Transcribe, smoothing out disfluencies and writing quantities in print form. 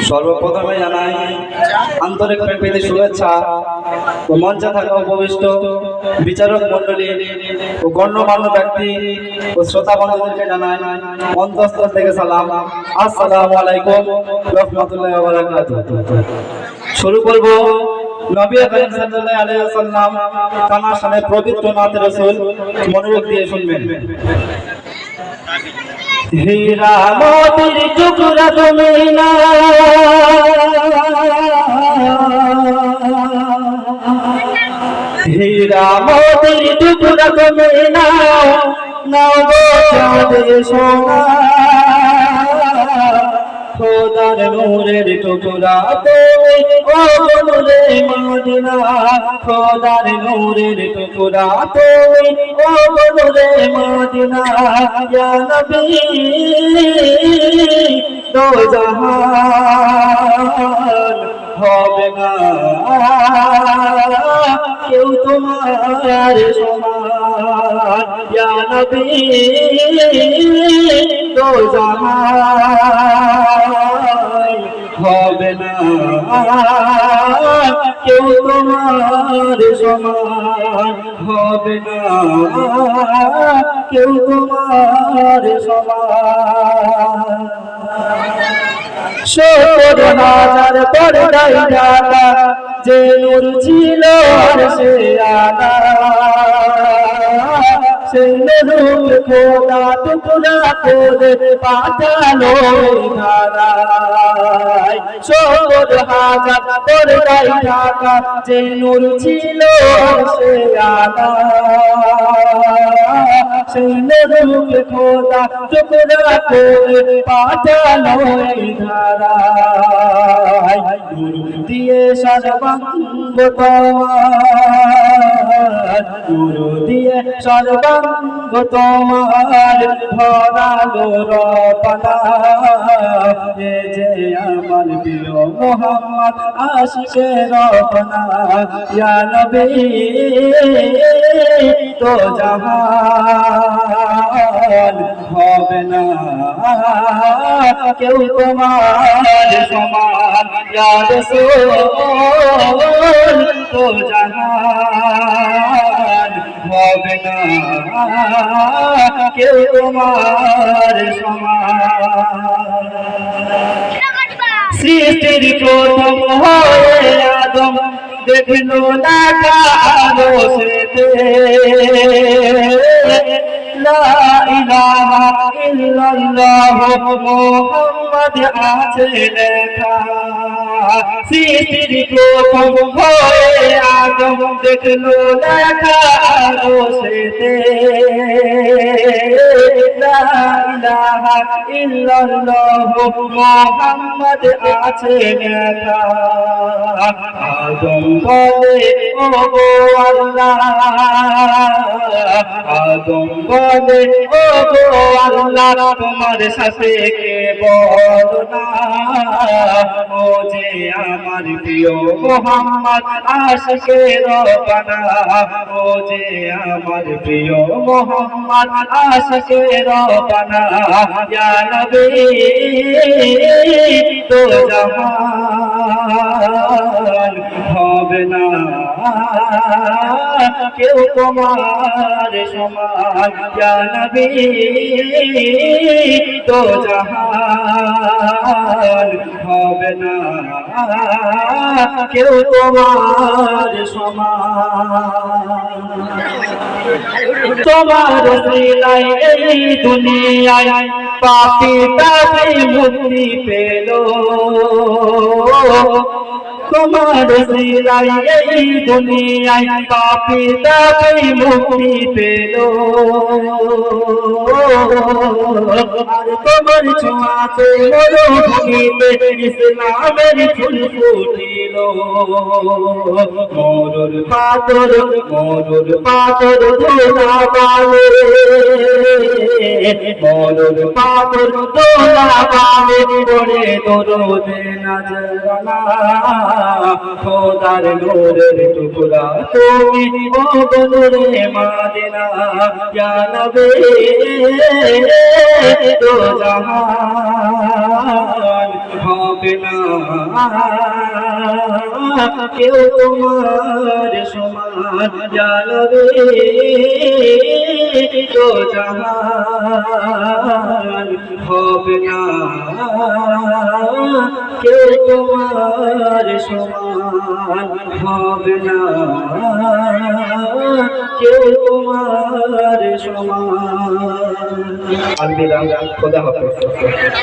সর্বপ্রথমে জানাই আন্তরিক প্রীতি শুভেচ্ছা ও মঞ্চে থাকা উপবিষ্ট বিচারক মণ্ডলী ও গণ্যমান্য ব্যক্তি ও শ্রোতা বন্ধুদেরকে জানাই অন্তঃস্থল থেকে সালাম। আসসালামু আলাইকুম রাহমাতুল্লাহি ওয়া বারাকাতুহু। শুরু করব নবী করিম সাল্লাল্লাহু আলাইহি ওয়াসাল্লাম তার সামনে পবিত্র নাত রাসূল মনোযোগ দিয়ে শুনবেন। হীরা মোতির টুকরা তুমি না, হীরা মোতির টুকরা তুমি না, নাও গো চাঁদের সোনা, খোদার নূরের টুকরা তুমি ও নূরে মদিনা, খোদার নূরের টুকরা তুমি ও নূরে মদিনা, ইয়া নবী দো জাহান হবে না কেউ তোমার সমান, ইয়া নবী দো জাহান হবে না কেউ তোমার সমান, হবে না কেউ তোমার সমান। 70,000 পর্দায় ঢাকা যে নূর ছিল আরশে আলা, সেই নূর খোদা টুকরা করে পাঠালো ধারায়। 70,000 পর্দায় ঢাকা যে নূর ছিল আরশে আলা, সেই নূর খোদা টুকরা করে পাঠালো ধারায়। নূর দিয়ে সর্বাঙ্গ তোমার, নূর দিয়ে সর্বাঙ্গ তোমার ভরালো রপনা, এ যে আমার প্রিয় মোহাম্মদ আশিকে রপনা, ইয়া নবী তো জাহান হবে না কেউ তোমার সমান, ইয়া রাসূল তো জাহান হবে না কেউ তোমার সমান। সৃষ্টির প্রথম হয়ে আদম দেখলো না কারো সেতে, লা ইলাহা ইল্লাল্লাহ মুহাম্মদ আছে লেখা। সৃষ্টির প্রথম হয়ে আদম দেখলো না কারো সেতে, লা ইলাহা ইল্লাল্লাহ মুহাম্মদ আছে লেখা। আদম বলে ও গো আল্লাহ, আদম বলে ও গো আল্লাহ তোমার সাথে কে বলো না, ও যে আমার প্রিয় মোহাম্মদ আশিকে রব্বানা, ও যে আমার প্রিয় মোহাম্মদ আশিকে রব্বানা, ইয়া নবী তো জাহান হবে না কেউ তোমার সমান, ইয়া নবী তো জাহান হবে না কেউ তোমার সমান। তোমার ওসিলায় এই দুনিয়ায় পাপী তাপী মুক্তি পেল, তোমার ওসিলায় এই দুনিয়ায় পাপী তাপী মুক্তি পেল, আর তোমার ছোঁয়াতে মরুভূমিতে ইসলামের ফুল ফুটিল। মরুর পাথর ধোলা পালে, মরুর পাথর ধোলা পালে পড়ে দরুদে নজরানা, খোদার নূরের টুকরা তুমি ও বদরে মদিনা ইয়া নবী দো জাহান হবে না কেউ তোমার সমান ইয়া নবী দো জাহান হবে না কেউ তোমার সমান হবে না কেউ তোমার সমান। আলবিদা, খোদা হাফেজ।